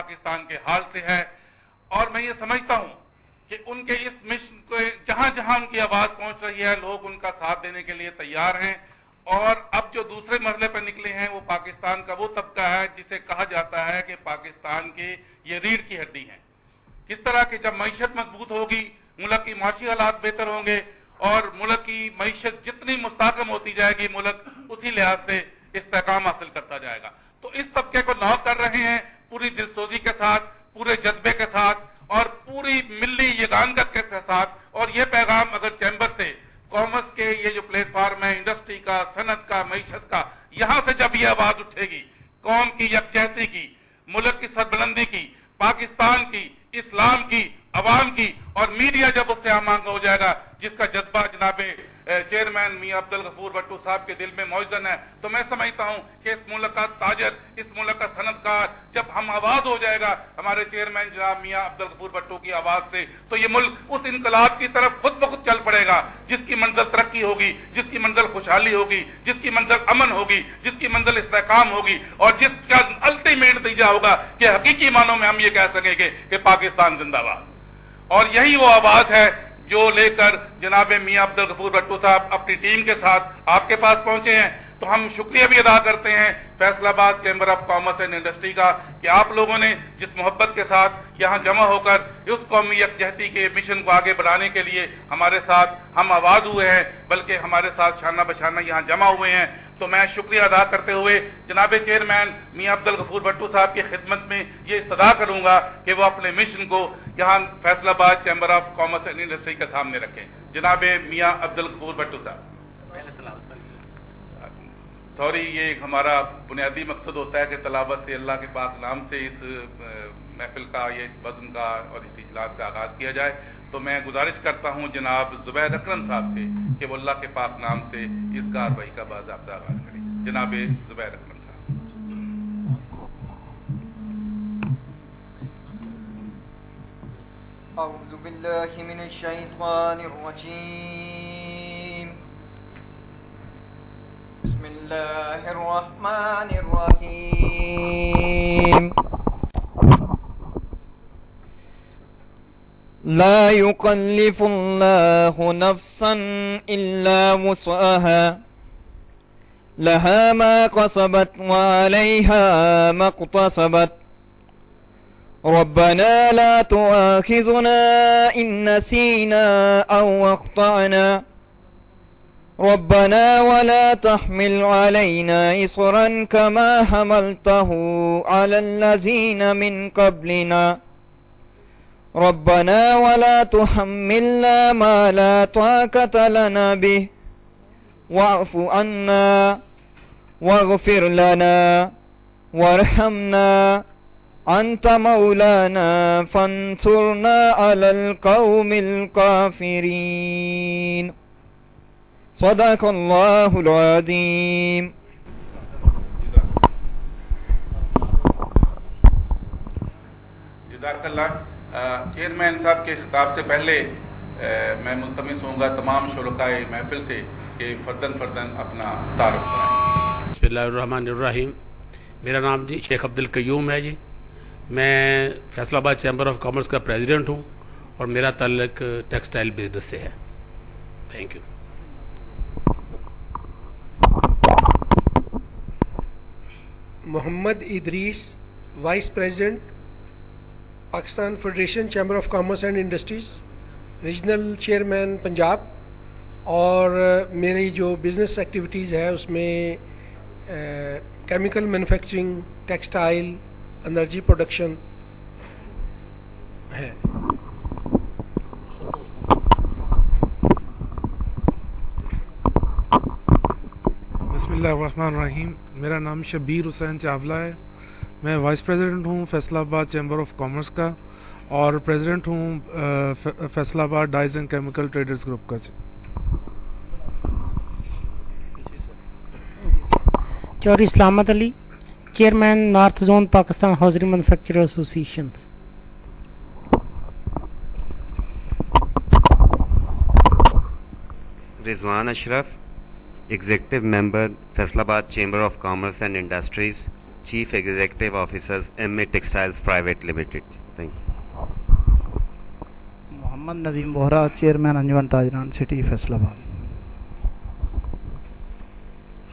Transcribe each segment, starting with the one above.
پاکستان کے حال سے ہے، اور میں یہ سمجھتا ہوں کہ ان کے اس مشن کو جہاں جہاں ان کی آواز پہنچ رہی ہے لوگ ان کا ساتھ دینے کے لیے تیار ہیں، اور اب جو دوسرے مرحلے پہ نکلے ہیں وہ پاکستان کا وہ طبقہ ہے جسے کہا جاتا ہے کہ پاکستان کی یہ ریڑھ کی ہڈی ہے۔ کس طرح کہ جب معیشت مضبوط ہوگی، ملک کی معاشی حالات بہتر ہوں گے، اور ملک کی معیشت جتنی مستحکم ہوتی جائے گی ملک اسی لحاظ سے استحکام حاصل کرتا جائے گا۔ تو اس طبقے کو نوک کر رہے ہیں پوری دلسوزی کے ساتھ، پورے جذبے کے ساتھ اور پوری ملی یگانگت کے ساتھ، اور یہ پیغام اگر چیمبر سے کامرس کے یہ جو پلیٹ فارم ہے انڈسٹری کا، صنعت کا، معیشت کا، یہاں سے جب یہ آواز اٹھے گی قوم کی یکجہتی کی، ملک کی سربلندی کی، پاکستان کی، اسلام کی، عوام کی، اور میڈیا جب اس سے آمادہ ہو جائے گا جس کا جذبہ جناب چیئرمین میاں عبدالغفور بھٹو صاحب کے دل میں موزن ہے، تو میں سمجھتا ہوں کہ اس ملک کا تاجر، اس ملک کا صنعت کار جب ہم آواز ہو جائے گا ہمارے چیئرمین جناب میاں عبدالغفور بھٹو کی آواز سے، تو یہ ملک اس انقلاب کی طرف خود بخود چل پڑے گا جس کی منزل ترقی ہوگی، جس کی منزل خوشحالی ہوگی، جس کی منزل امن ہوگی، جس کی منزل استحکام ہوگی، اور جس کا الٹیمیٹ نتیجہ ہوگا کہ حقیقی معنوں میں ہم یہ کہہ سکیں گے کہ پاکستان زندہ باد۔ اور یہی وہ آواز ہے جو لے کر جناب میاں عبدالغفور بھٹو صاحب اپنی ٹیم کے ساتھ آپ کے پاس پہنچے ہیں۔ تو ہم شکریہ بھی ادا کرتے ہیں فیصل آباد chamber of commerce and industry کا کہ آپ لوگوں نے جس محبت کے ساتھ یہاں جمع ہو کر اس قومی یکجہتی کے مشن کو آگے بڑھانے کے لیے ہمارے ساتھ ہم آواز ہوئے ہیں، بلکہ ہمارے ساتھ شانہ بشانہ یہاں جمع ہوئے ہیں۔ تو میں شکریہ ادا کرتے ہوئے جناب چیئرمین میاں عبدالغفور بھٹو صاحب کی خدمت میں یہ استدعا کروں گا کہ وہ اپنے مشن کو یہاں فیصل آباد chamber of commerce and industry کے سامنے رکھیں۔ جناب میاں عبدالغفور بھٹو صاحب۔ سوری، یہ ایک ہمارا بنیادی مقصد ہوتا ہے کہ تلاوت سے اللہ کے پاک نام سے اس محفل کا یا اس بزم کا اور اس اجلاس کا آغاز کیا جائے، تو میں گزارش کرتا ہوں جناب زبیر اکرم صاحب سے کہ وہ اللہ کے پاک نام سے اس کارروائی کا باضابطہ آغاز کریں۔ جناب زبیر اکرم صاحب۔ اعوذ باللہ من الشیطان الرجیم، بسم اللہ الرحمن الرحیم۔ لا يكلف الله نفسا إلا وسعها لها ما كسبت وعليها ما اكتسبت ربنا لا تؤاخذنا إن نسينا أو أخطأنا ربنا ولا تحمل علينا إصرا كما حملته على الذين من قبلنا ربنا ولا تحملنا ما لا طاقة لنا به واعف عنا واغفر لنا وارحمنا أنت مولانا فانصرنا على القوم الكافرين صدق الله العظيم۔ جزاک اللہ۔ چیئرمین صاحب کے خطاب سے پہلے میں ملتمس ہوں گا تمام شرکائے محفل سے کہ فردن اپنا تعارف کرائیں۔ بسم اللہ الرحمن الرحیم۔ میرا نام جی شیخ عبدالقیوم ہے جی، میں Faisalabad chamber of commerce کا پریزیڈنٹ ہوں اور میرا تعلق ٹیکسٹائل بزنس سے ہے۔ Thank you. Muhammad Idris, vice president Pakistan federation chamber of commerce and industries, regional chairman Punjab, اور میری جو بزنس ایکٹیویٹیز ہے اس میں chemical manufacturing, textile, energy production ہے۔ بسم اللہ الرحمن الرحیم۔ میرا نام شبیر حسین چاولہ ہے، میں وائس پریزیڈنٹ ہوں Faisalabad chamber of commerce کا اور پریزیڈنٹ ہوں Faisalabad dyes and chemical traders group کا۔ Chaudhry Salamat Ali, chairman North Zone Pakistan ہاؤزنگ manufacturer association. Rizwan Ashraf, executive member Faisalabad chamber of commerce and industries, Chief Executive Officers, MA Textiles Private Limited. Thank you. Mohammad Nadeem Bohra, Chairman Anjuman Tajran, City Faisalabad.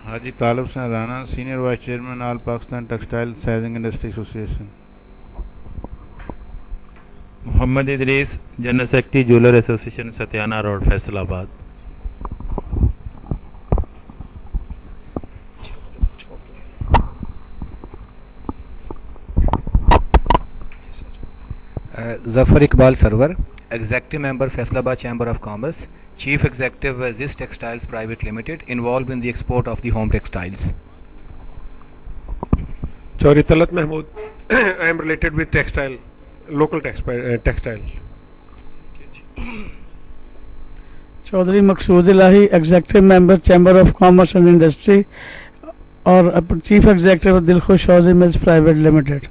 Haji Talib Hussain Rana, Senior Vice Chairman, All Pakistan Textile Sizing Industry Association. Muhammad Idris, General Secretary, Jeweler Association, Satyana Road, Faisalabad. Zafar Iqbal Sarwar, Executive Member, Faisalabad Chamber of Commerce, Chief Executive, Ziz Textiles Private Limited, involved in the export of the home textiles. Chaudhry Talat Mahmood, I am related with textile, local textile. Chaudhry Maqsood Ilahi, Executive Member, Chamber of Commerce and Industry, or Chief Executive of Dilkhush Housing Mills Private Limited.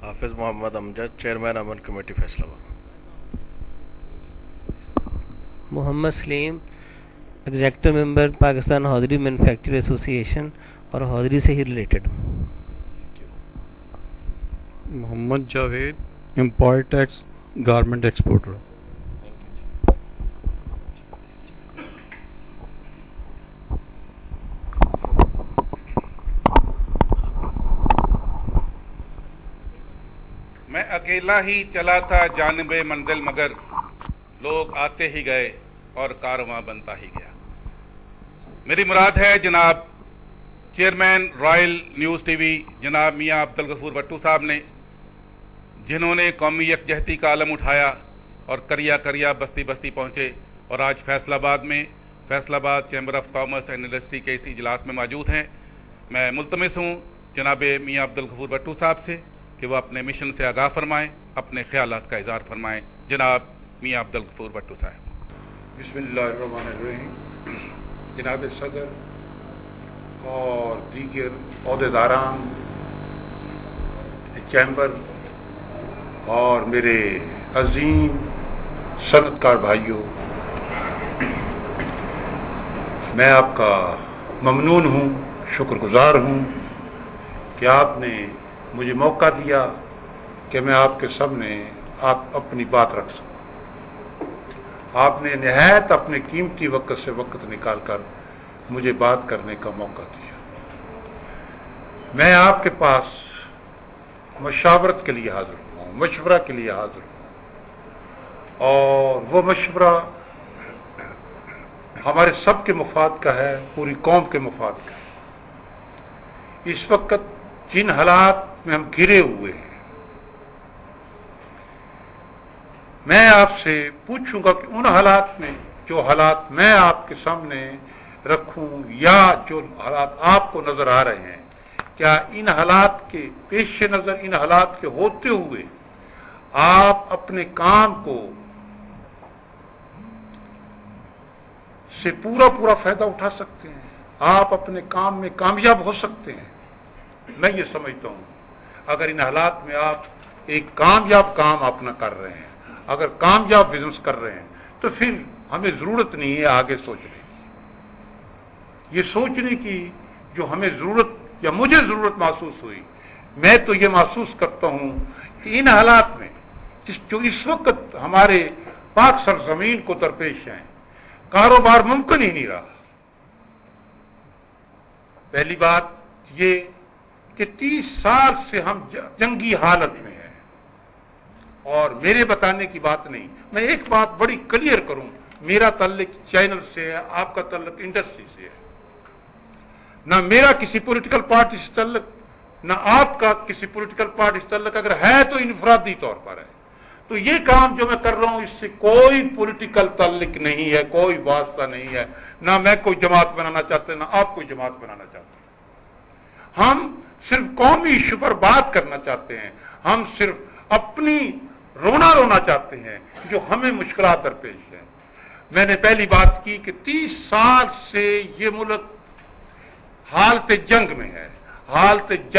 Hafiz Muhammad Amjad, Chairman Aman Committee, Faisalabad. Muhammad Salim, Executive Member, Pakistan Hosiery Manufacturer Association اور ہاضری سے ہی related. Muhammad Javed, import tax garment exporter. میں اکیلا ہی چلا تھا جانب منزل مگر لوگ آتے ہی گئے اور کارواں بنتا ہی گیا. میری مراد ہے جناب chairman Royal news T V جناب میاں عبدالغفور بٹو صاحب نے, جنہوں نے قومی یکجہتی کا علم اٹھایا اور کریا کریا بستی بستی پہنچے اور آج فیصل آباد میں Faisalabad chamber of commerce and industry کے اس اجلاس میں موجود ہیں. میں ملتمس ہوں جناب میاں عبدالغفور بٹو صاحب سے کہ وہ اپنے مشن سے آگاہ فرمائیں, اپنے خیالات کا اظہار فرمائیں. جناب میاں عبدالغفور بٹو صاحب. بسم اللہ الرحمن الرحیم. جناب صدر اور دیگر عہدیداران چیمبر اور میرے عظیم صنعت کار بھائیوں, میں آپ کا ممنون ہوں, شکر گزار ہوں کہ آپ نے مجھے موقع دیا کہ میں آپ کے سامنے آپ اپنی بات رکھ سکوں. آپ نے نہایت اپنے قیمتی وقت سے وقت نکال کر مجھے بات کرنے کا موقع دیا. میں آپ کے پاس مشاورت کے لیے حاضر ہوں, مشورہ کے لیے حاضر ہوں, اور وہ مشورہ ہمارے سب کے مفاد کا ہے, پوری قوم کے مفاد کا ہے. اس وقت جن حالات میں ہم گھرے ہوئے ہیں, میں آپ سے پوچھوں گا کہ ان حالات میں جو حالات میں آپ کے سامنے رکھوں یا جو حالات آپ کو نظر آ رہے ہیں, کیا ان حالات کے پیش نظر, ان حالات کے ہوتے ہوئے آپ اپنے کام کو سے پورا فائدہ اٹھا سکتے ہیں, آپ اپنے کام میں کامیاب ہو سکتے ہیں؟ میں یہ سمجھتا ہوں اگر ان حالات میں آپ ایک کامیاب کام اپنا کر رہے ہیں, اگر کامیاب بزنس کر رہے ہیں, تو پھر ہمیں ضرورت نہیں ہے آگے سوچنے کی. یہ سوچنے کی جو ہمیں ضرورت یا مجھے ضرورت محسوس ہوئی, میں تو یہ محسوس کرتا ہوں کہ ان حالات میں جو اس وقت ہمارے پاک سرزمین کو درپیش ہیں, کاروبار ممکن ہی نہیں رہا. پہلی بات یہ کہ 30 سال سے ہم جنگی حالت میں ہیں, اور میرے بتانے کی بات نہیں, میں ایک بات بڑی کلیئر کروں, میرا تعلق چینل سے ہے, آپ کا تعلق انڈسٹری سے ہے. نہ میرا کسی پولیٹیکل پارٹی سے تعلق, نہ آپ کا کسی پولیٹیکل پارٹی سے تعلق, اگر ہے تو انفرادی طور پر ہے. تو یہ کام جو میں کر رہا ہوں اس سے کوئی پولیٹیکل تعلق نہیں ہے, کوئی واسطہ نہیں ہے, نہ میں کوئی جماعت بنانا چاہتے نہ آپ کوئی جماعت بنانا چاہتے. ہم صرف قومی ایشو پر بات کرنا چاہتے ہیں, ہم صرف اپنی رونا چاہتے ہیں جو ہمیں مشکلات درپیش ہیں. میں نے پہلی بات کی کہ 30 سال سے یہ ملک حالت جنگ میں ہے, حالت جنگ